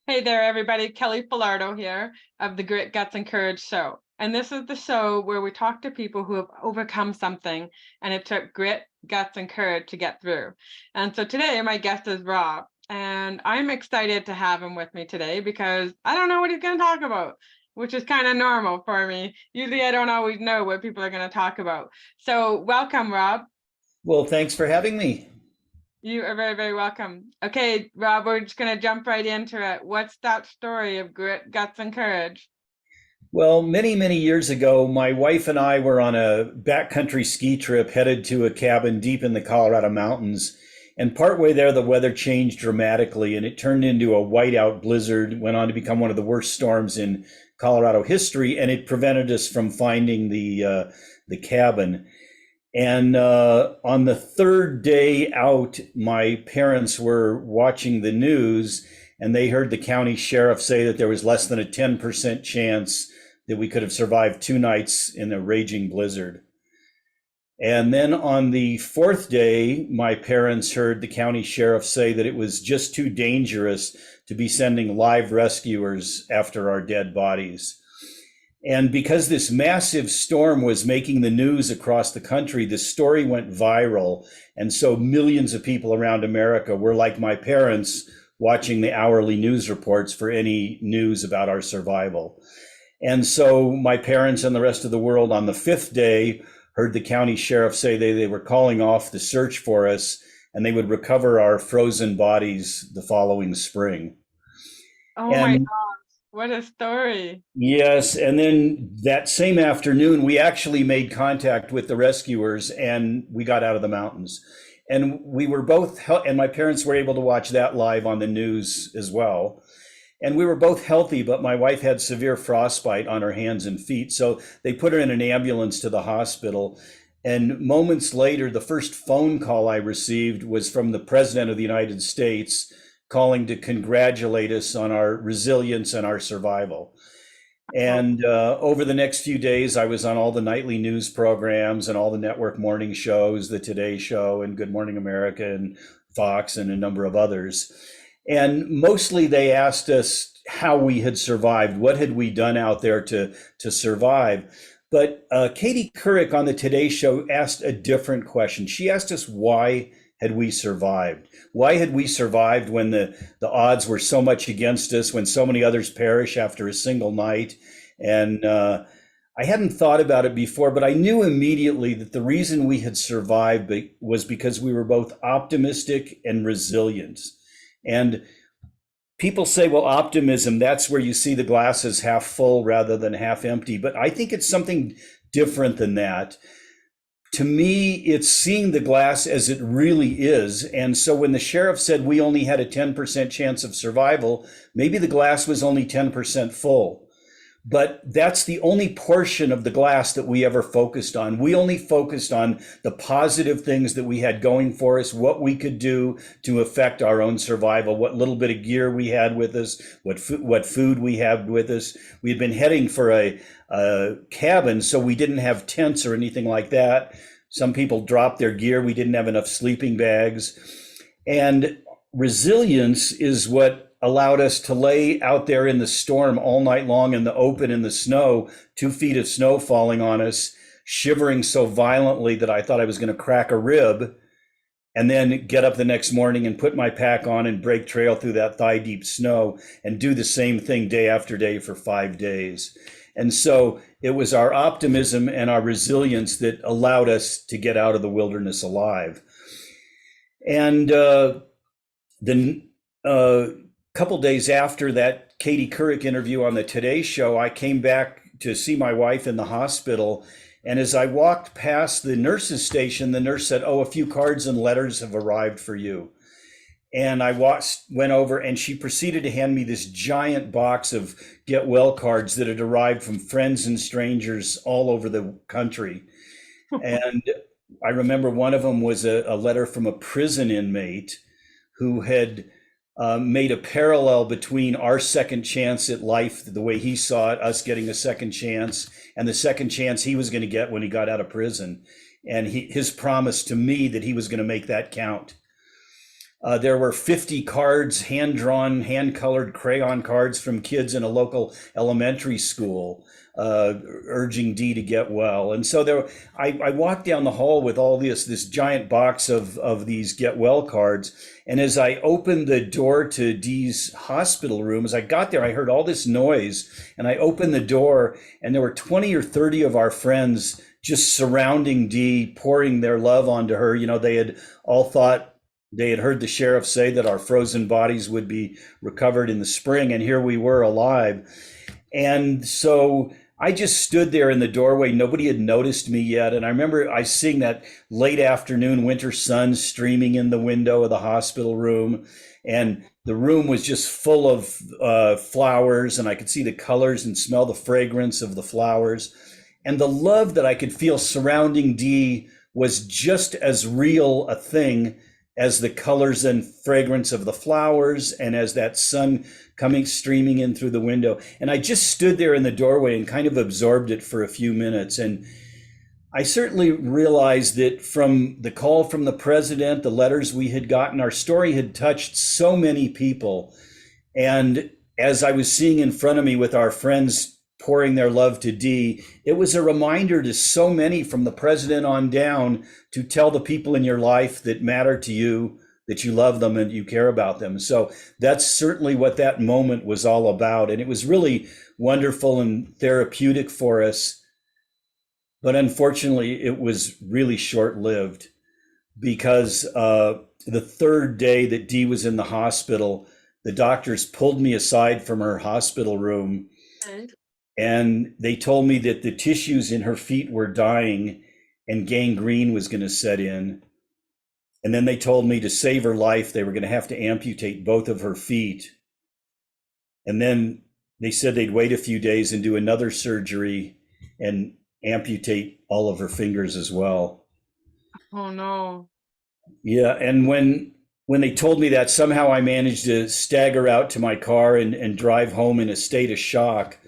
Hey there, everybody. Kelly Falardeau here of the Grit, Guts, and Courage show. And this is the show where we talk to people who have overcome something and it took grit, guts, and courage to get through. And so today, my guest is Rob. And I'm excited to have him with me today because I don't know what he's going to talk about, which is kind of normal for me. Usually, I don't always know what people are going to talk about. So, welcome, Rob. Well, thanks for having me. You are very, very welcome. Okay, Rob, we're just going to jump right into it. What's that story of grit, guts, and courage? Well, many, many years ago, my wife and I were on a backcountry ski trip headed to a cabin deep in the Colorado mountains. And partway there, the weather changed dramatically and it turned into a whiteout blizzard, went on to become one of the worst storms in Colorado history, and it prevented us from finding the cabin. And on the third day out, my parents were watching the news and they heard the county sheriff say that there was less than a 10% chance that we could have survived 2 nights in a raging blizzard. And then on the fourth day, my parents heard the county sheriff say that it was just too dangerous to be sending live rescuers after our dead bodies. And because this massive storm was making the news across the country, the story went viral. And so millions of people around America were like my parents, watching the hourly news reports for any news about our survival. And so my parents and the rest of the world on the fifth day heard the county sheriff say they were calling off the search for us and they would recover our frozen bodies the following spring. Oh my And gosh, what a story. yes, and then that same afternoon, we actually made contact with the rescuers and we got out of the mountains. And we were both, and my parents were able to watch that live on the news as well. And we were both healthy, but my wife had severe frostbite on her hands and feet. So they put her in an ambulance to the hospital. And moments later, the first phone call I received was from the President of the United States calling to congratulate us on our resilience and our survival. Oh, And over the next few days, I was on all the nightly news programs and all the network morning shows, the Today Show and Good Morning America and Fox and a number of others. And mostly they asked us how we had survived, what had we done out there to survive. But Katie Couric on the Today Show asked a different question. She asked us why had we survived? Why had we survived when the odds were so much against us, when so many others perish after a single night? And I hadn't thought about it before, but I knew immediately that the reason we had survived was because we were both optimistic and resilient. And people say, well, optimism, that's where you see the glass as half full rather than half empty. But I think it's something different than that. To me, it's seeing the glass as it really is. And so when the sheriff said we only had a 10% chance of survival, maybe the glass was only 10% full. But that's the only portion of the glass that we ever focused on. We only focused on the positive things that we had going for us, what we could do to affect our own survival, what little bit of gear we had with us, what food we had with us. We had been heading for a cabin, so we didn't have tents or anything like that. Some people dropped their gear. We didn't have enough sleeping bags. And resilience is what allowed us to lay out there in the storm all night long in the open in the snow, 2 feet of snow falling on us, shivering so violently that I thought I was going to crack a rib, and then get up the next morning and put my pack on and break trail through that thigh deep snow and do the same thing day after day for 5 days. And so it was our optimism and our resilience that allowed us to get out of the wilderness alive. And the couple days after that Katie Couric interview on the Today Show, I came back to see my wife in the hospital. And as I walked past the nurse's station, the nurse said, "Oh, a few cards and letters have arrived for you." And I went over and she proceeded to hand me this giant box of get well cards that had arrived from friends and strangers all over the country. And I remember one of them was a letter from a prison inmate who had made a parallel between our second chance at life, the way he saw it, us getting a second chance, and the second chance he was going to get when he got out of prison. And his promise to me that he was going to make that count. There were 50 cards, hand-drawn, hand-colored crayon cards from kids in a local elementary school, urging Dee to get well. And so I walked down the hall with all this giant box of these get well cards. And as I opened the door to Dee's hospital room, as I got there, I heard all this noise, and I opened the door, and there were 20 or 30 of our friends just surrounding Dee, pouring their love onto her. They had all thought, they had heard the sheriff say that our frozen bodies would be recovered in the spring, and here we were alive. And so I just stood there in the doorway. Nobody had noticed me yet. And I remember I seeing that late afternoon winter sun streaming in the window of the hospital room. And the room was just full of flowers, and I could see the colors and smell the fragrance of the flowers. And the love that I could feel surrounding Dee was just as real a thing as the colors and fragrance of the flowers, and as that sun coming streaming in through the window. And I just stood there in the doorway and kind of absorbed it for a few minutes. And I certainly realized that from the call from the president, the letters we had gotten, our story had touched so many people. And as I was seeing in front of me with our friends pouring their love to Dee, it was a reminder to so many, from the president on down, to tell the people in your life that matter to you that you love them and you care about them. So that's certainly what that moment was all about. And it was really wonderful and therapeutic for us. But unfortunately, it was really short-lived, because the third day that Dee was in the hospital, the doctors pulled me aside from her hospital room, and they told me that the tissues in her feet were dying and gangrene was going to set in. And then they told me to save her life, they were going to have to amputate both of her feet. And then they said they'd wait a few days and do another surgery and amputate all of her fingers as well. Oh no. Yeah, and when they told me that, somehow I managed to stagger out to my car and drive home in a state of shock.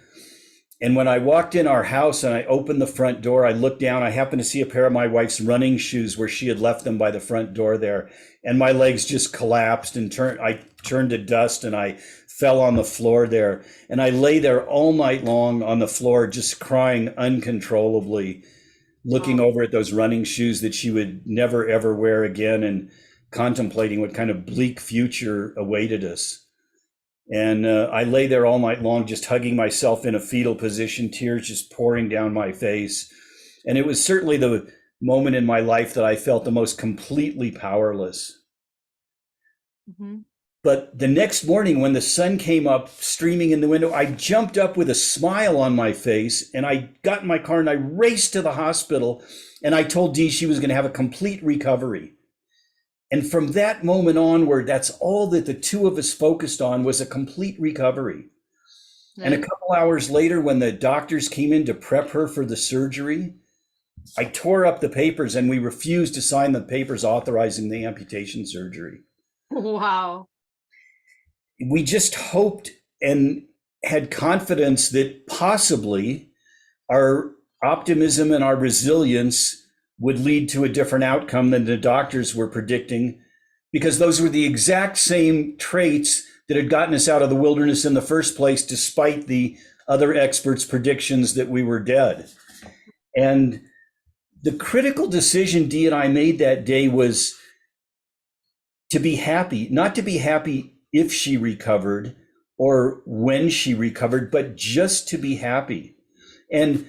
And when I walked in our house and I opened the front door, I looked down, I happened to see a pair of my wife's running shoes where she had left them by the front door there. And my legs just collapsed and I turned to dust, and I fell on the floor there. And I lay there all night long on the floor, just crying uncontrollably, looking over at those running shoes that she would never, ever wear again, and contemplating what kind of bleak future awaited us. And I lay there all night long, just hugging myself in a fetal position, tears just pouring down my face. And it was certainly the moment in my life that I felt the most completely powerless. Mm-hmm. But the next morning, when the sun came up streaming in the window, I jumped up with a smile on my face, and I got in my car and I raced to the hospital, and I told Dee she was going to have a complete recovery. And from that moment onward, that's all that the two of us focused on, was a complete recovery. Right. And a couple hours later, when the doctors came in to prep her for the surgery, I tore up the papers, and we refused to sign the papers authorizing the amputation surgery. Wow. We just hoped and had confidence that possibly our optimism and our resilience would lead to a different outcome than the doctors were predicting, because those were the exact same traits that had gotten us out of the wilderness in the first place, despite the other experts' predictions that we were dead. And the critical decision Dee and I made that day was to be happy, not to be happy if she recovered or when she recovered, but just to be happy. And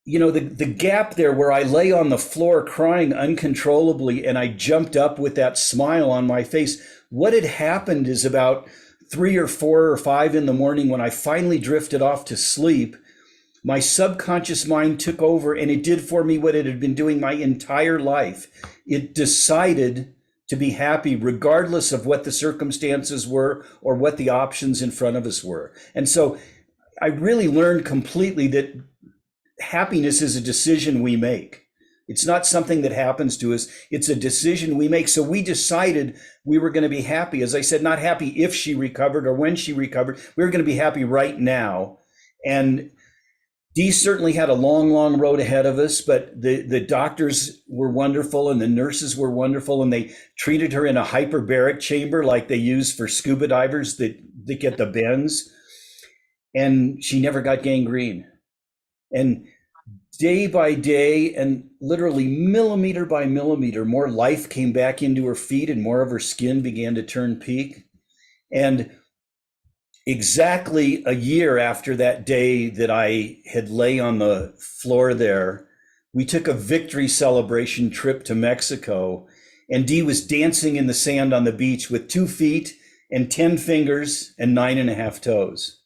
the gap there where I lay on the floor crying uncontrollably and I jumped up with that smile on my face, what had happened is about 3 or 4 or 5 in the morning, when I finally drifted off to sleep, my subconscious mind took over, and it did for me what it had been doing my entire life. It decided to be happy regardless of what the circumstances were or what the options in front of us were. And so I really learned completely that happiness is a decision we make. It's not something that happens to us. It's a decision we make. So we decided we were going to be happy. As I said, not happy if she recovered or when she recovered. We were going to be happy right now. And Dee certainly had a long, long road ahead of us, but the doctors were wonderful and the nurses were wonderful, and they treated her in a hyperbaric chamber like they use for scuba divers that get the bends. And she never got gangrene. And day by day, and literally millimeter by millimeter, more life came back into her feet and more of her skin began to turn pink. And exactly a year after that day that I had lay on the floor there, we took a victory celebration trip to Mexico, and Dee was dancing in the sand on the beach with 2 feet and 10 fingers and 9.5 toes.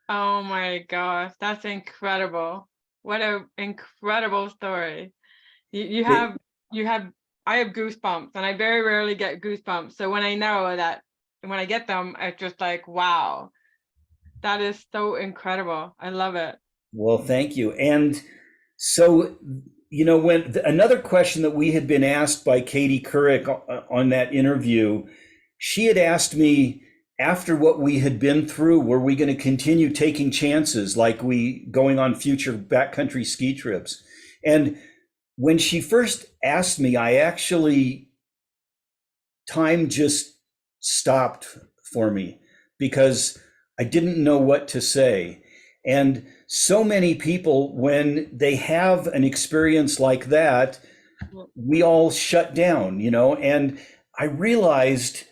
Oh my gosh, that's incredible. What an incredible story. You It, have, I have goosebumps, and I very rarely get goosebumps. So when I know that, when I get them, it's just like, wow, that is so incredible. I love it. well, thank you. And so, when another question that we had been asked by Katie Couric on that interview, she had asked me, after what we had been through, were we going to continue taking chances like we going on future backcountry ski trips? And when she first asked me, time just stopped for me because I didn't know what to say. And so many people, when they have an experience like that, we all shut down, and I realized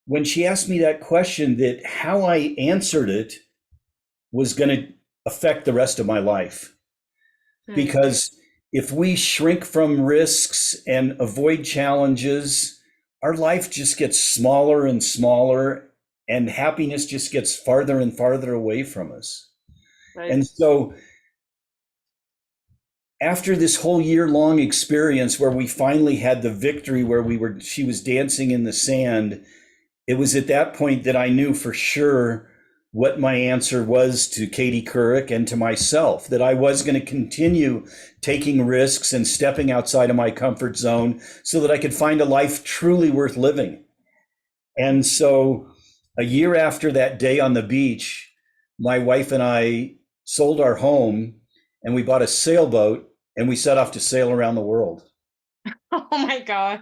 when she asked me that question that how I answered it was going to affect the rest of my life. Right. Because if we shrink from risks and avoid challenges, our life just gets smaller and smaller, and happiness just gets farther and farther away from us. Right. And so, after this whole year-long experience where we finally had the victory, where she was dancing in the sand, it was at that point that I knew for sure what my answer was to Katie Couric and to myself, that I was going to continue taking risks and stepping outside of my comfort zone so that I could find a life truly worth living. And so a year after that day on the beach, my wife and I sold our home and we bought a sailboat and we set off to sail around the world. Oh my God.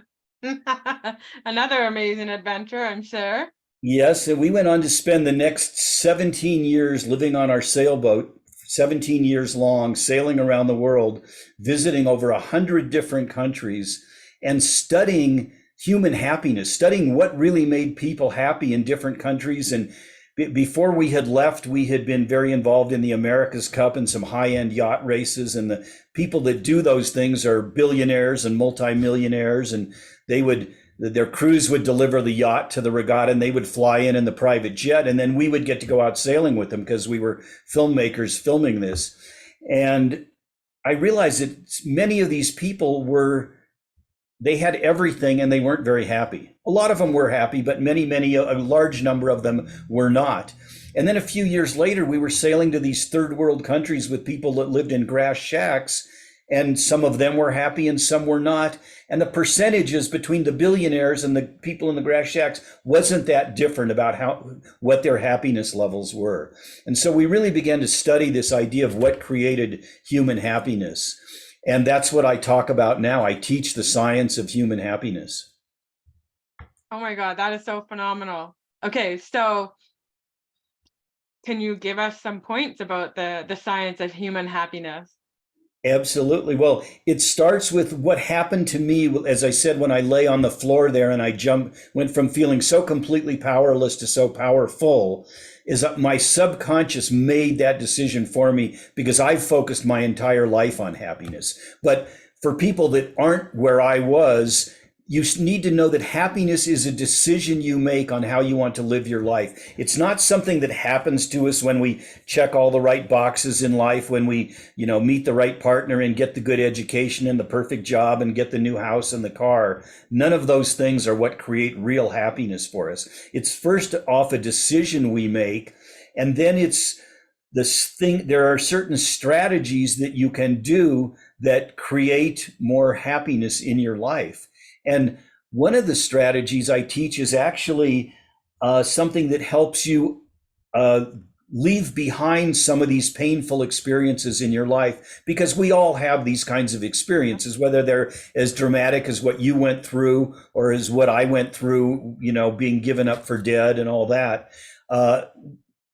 Another amazing adventure, I'm sure. Yes, and we went on to spend the next 17 years living on our sailboat, 17 years long, sailing around the world, visiting over 100 different countries, and studying human happiness, studying what really made people happy in different countries. And before we had left, we had been very involved in the America's Cup and some high-end yacht races. And the people that do those things are billionaires and multimillionaires, and their crews would deliver the yacht to the regatta and they would fly in the private jet. And then we would get to go out sailing with them because we were filmmakers filming this. And I realized that many of these people they had everything and they weren't very happy. A lot of them were happy, but a large number of them were not. And then a few years later, we were sailing to these third world countries with people that lived in grass shacks, and some of them were happy and some were not. And the percentages between the billionaires and the people in the grass shacks wasn't that different about what their happiness levels were. And so we really began to study this idea of what created human happiness. And that's what I talk about now. I teach the science of human happiness. Oh my God, that is so phenomenal. Okay, so can you give us some points about the science of human happiness? Absolutely. Well, it starts with what happened to me, as I said, when I lay on the floor there and went from feeling so completely powerless to so powerful, is that my subconscious made that decision for me because I've focused my entire life on happiness. But for people that aren't where I was, you need to know that happiness is a decision you make on how you want to live your life. It's not something that happens to us when we check all the right boxes in life, when we, meet the right partner and get the good education and the perfect job and get the new house and the car. None of those things are what create real happiness for us. It's first off a decision we make, and then it's this thing. There are certain strategies that you can do that create more happiness in your life. And one of the strategies I teach is actually something that helps you leave behind some of these painful experiences in your life, because we all have these kinds of experiences, whether they're as dramatic as what you went through or as what I went through, being given up for dead and all that. Uh,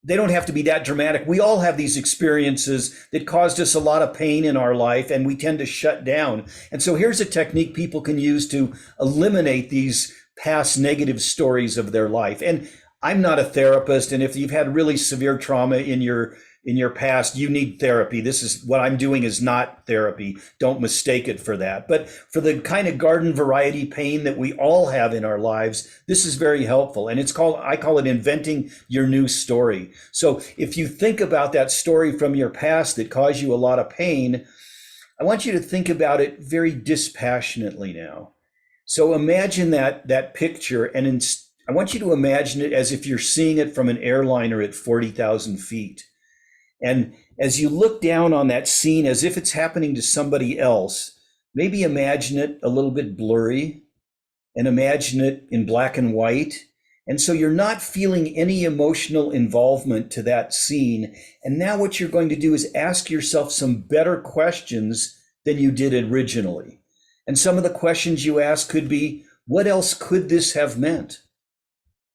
they don't have to be that dramatic. We all have these experiences that caused us a lot of pain in our life, and we tend to shut down. And so here's a technique people can use to eliminate these past negative stories of their life. And I'm not a therapist, and if you've had really severe trauma in your past, you need therapy. This is what I'm doing is not therapy. Don't mistake it for that. But for the kind of garden variety pain that we all have in our lives, this is very helpful. And I call it inventing your new story. So if you think about that story from your past that caused you a lot of pain, I want you to think about it very dispassionately now. So imagine that picture, and I want you to imagine it as if you're seeing it from an airliner at 40,000 feet. And as you look down on that scene as if it's happening to somebody else, maybe imagine it a little bit blurry and imagine it in black and white. And so you're not feeling any emotional involvement to that scene. And now what you're going to do is ask yourself some better questions than you did originally. And some of the questions you ask could be, what else could this have meant?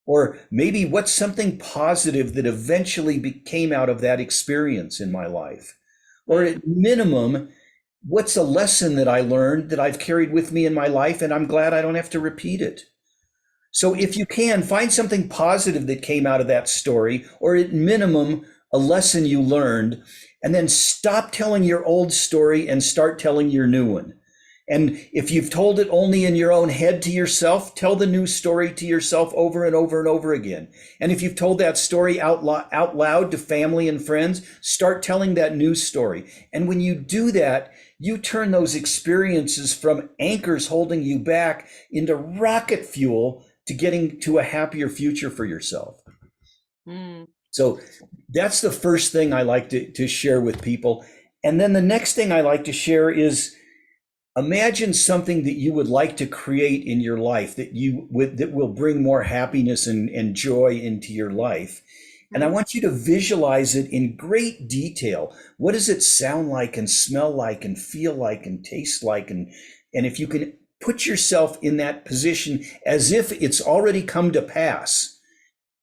Or maybe what's something positive that eventually came out of that experience in my life? Or at minimum, what's a lesson that I learned that I've carried with me in my life and I'm glad I don't have to repeat it? So if you can, find something positive that came out of that story, or at minimum, a lesson you learned, and then stop telling your old story and start telling your new one. And if you've told it only in your own head to yourself, tell the new story to yourself over and over and over again. And if you've told that story out loud to family and friends, start telling that new story. And when you do that, you turn those experiences from anchors holding you back into rocket fuel to getting to a happier future for yourself. Mm. So that's the first thing I like to share with people. And then the next thing I like to share is, imagine something that you would like to create in your life that will bring more happiness and joy into your life. And I want you to visualize it in great detail. What does it sound like and smell like and feel like and taste like? And if you can put yourself in that position as if it's already come to pass,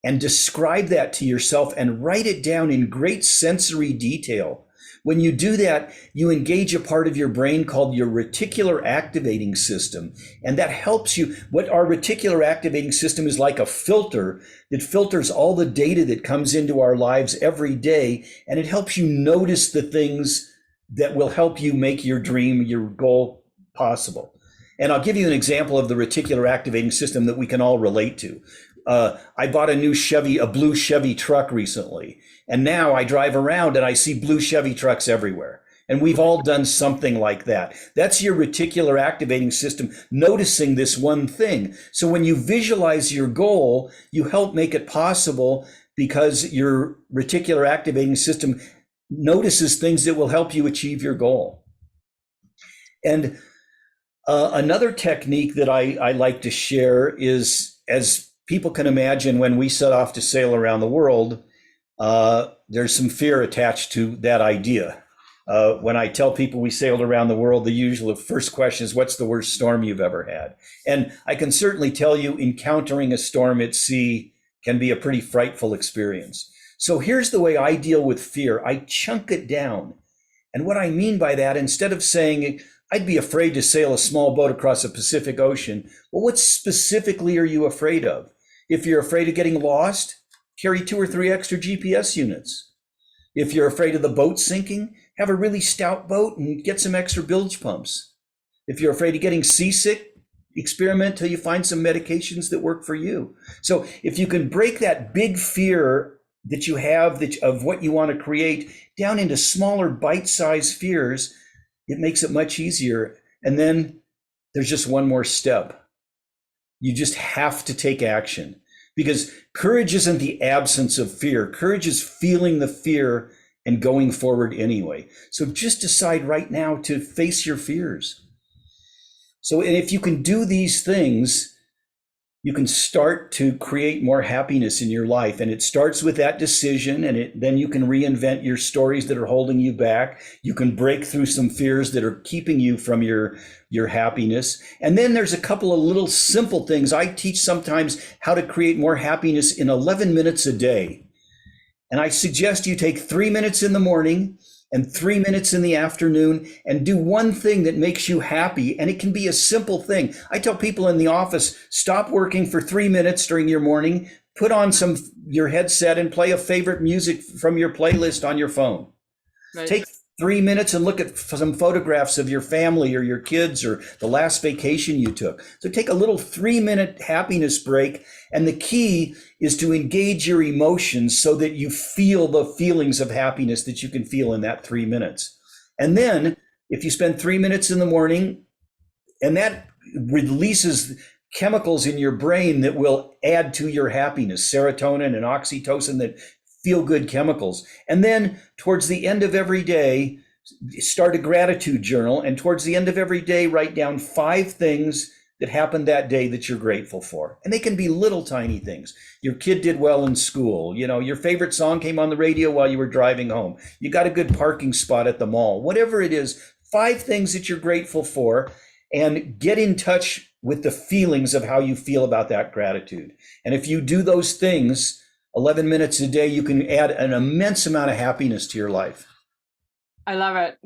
and describe that to yourself and write it down in great sensory detail. When you do that, you engage a part of your brain called your reticular activating system. And that helps you. What our reticular activating system is like a filter that filters all the data that comes into our lives every day. And it helps you notice the things that will help you make your dream, your goal possible. And I'll give you an example of the reticular activating system that we can all relate to. I bought a blue Chevy truck recently. And now I drive around and I see blue Chevy trucks everywhere. And we've all done something like that. That's your reticular activating system noticing this one thing. So when you visualize your goal, you help make it possible because your reticular activating system notices things that will help you achieve your goal. And another technique that I like to share is, as people can imagine, when we set off to sail around the world, there's some fear attached to that idea. When I tell people we sailed around the world, the usual first question is, what's the worst storm you've ever had? And I can certainly tell you encountering a storm at sea can be a pretty frightful experience. So here's the way I deal with fear. I chunk it down. And what I mean by that, instead of saying, I'd be afraid to sail a small boat across the Pacific Ocean, well, what specifically are you afraid of? If you're afraid of getting lost, carry 2 or 3 extra GPS units. If you're afraid of the boat sinking, have a really stout boat and get some extra bilge pumps. If you're afraid of getting seasick, experiment till you find some medications that work for you. So if you can break that big fear that you have of what you want to create down into smaller bite-sized fears, it makes it much easier. And then there's just one more step. You just have to take action, because courage isn't the absence of fear. Courage is feeling the fear and going forward anyway. So just decide right now to face your fears. So, and if you can do these things, you can start to create more happiness in your life. And it starts with that decision, and then you can reinvent your stories that are holding you back. You can break through some fears that are keeping you from your happiness. And then there's a couple of little simple things. I teach sometimes how to create more happiness in 11 minutes a day. And I suggest you take 3 minutes in the morning and 3 minutes in the afternoon and do one thing that makes you happy. And it can be a simple thing. I tell people in the office, stop working for 3 minutes during your morning, put on your headset and play a favorite music from your playlist on your phone. Right. Take 3 minutes and look at some photographs of your family or your kids or the last vacation you took. So take a little 3 minute happiness break. And the key is to engage your emotions so that you feel the feelings of happiness that you can feel in that 3 minutes. And then if you spend 3 minutes in the morning, and that releases chemicals in your brain that will add to your happiness, serotonin and oxytocin, that feel good chemicals. And then towards the end of every day, start a gratitude journal. And towards the end of every day, write down 5 things that happened that day that you're grateful for. And they can be little tiny things. Your kid did well in school. Your favorite song came on the radio while you were driving home. You got a good parking spot at the mall. Whatever it is, 5 things that you're grateful for, and get in touch with the feelings of how you feel about that gratitude. And if you do those things 11 minutes a day, you can add an immense amount of happiness to your life. I love it.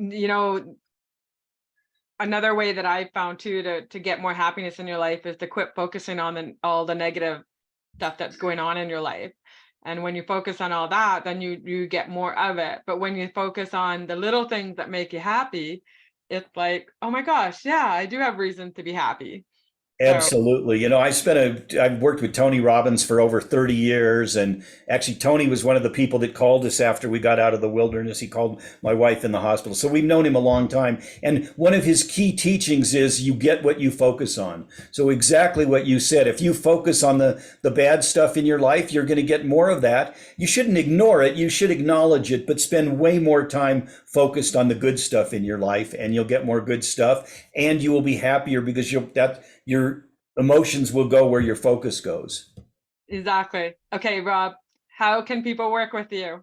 Another way that I found too to get more happiness in your life is to quit focusing on all the negative stuff that's going on in your life. And when you focus on all that, then you get more of it. But when you focus on the little things that make you happy, it's like, oh my gosh, yeah, I do have reason to be happy. So Absolutely. I've worked with Tony Robbins for over 30 years. And actually, Tony was one of the people that called us after we got out of the wilderness. He called my wife in the hospital. So we've known him a long time. And one of his key teachings is you get what you focus on. So exactly what you said. If you focus on the bad stuff in your life, you're going to get more of that. You shouldn't ignore it. You should acknowledge it, but spend way more time focused on the good stuff in your life, and you'll get more good stuff, and you will be happier because your emotions will go where your focus goes. exactly. Okay, Rob, how can people work with you?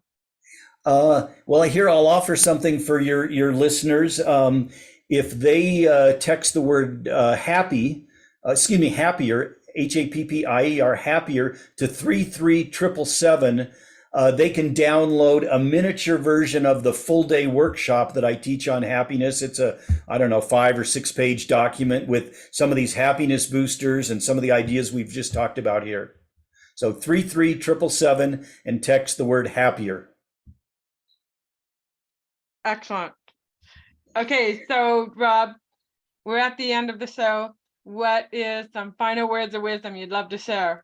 Well, here I'll offer something for your listeners. If they text the word happier, HAPPIER, happier, to 33777, they can download a miniature version of the full day workshop that I teach on happiness. It's a, 5 or 6 page document with some of these happiness boosters and some of the ideas we've just talked about here. So 33777 and text the word happier. Excellent. Okay, so Rob, we're at the end of the show. What is some final words of wisdom you'd love to share?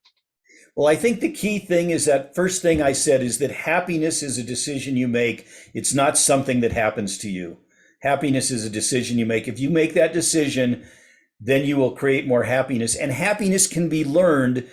Well, I think the key thing is that first thing I said is that happiness is a decision you make. It's not something that happens to you. Happiness is a decision you make. If you make that decision, then you will create more happiness. And happiness can be learned,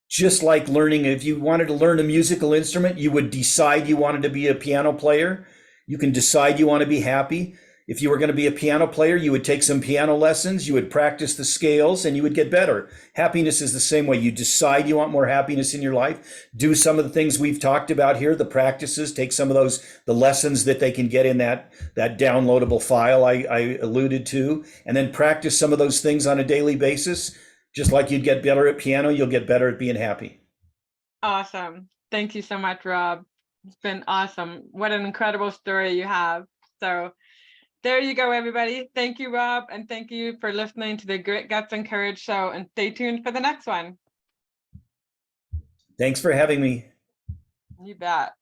just like learning. If you wanted to learn a musical instrument, you would decide you wanted to be a piano player. You can decide you want to be happy. If you were going to be a piano player, you would take some piano lessons, you would practice the scales, and you would get better. Happiness is the same way. You decide you want more happiness in your life, do some of the things we've talked about here, the practices, take some of the lessons that they can get in that downloadable file I alluded to, and then practice some of those things on a daily basis. Just like you'd get better at piano, you'll get better at being happy. Awesome. Thank you so much, Rob. It's been awesome. What an incredible story you have. So there you go, everybody. Thank you, Rob, and thank you for listening to the Grit, Guts, and Courage show, and stay tuned for the next one. Thanks for having me. You bet.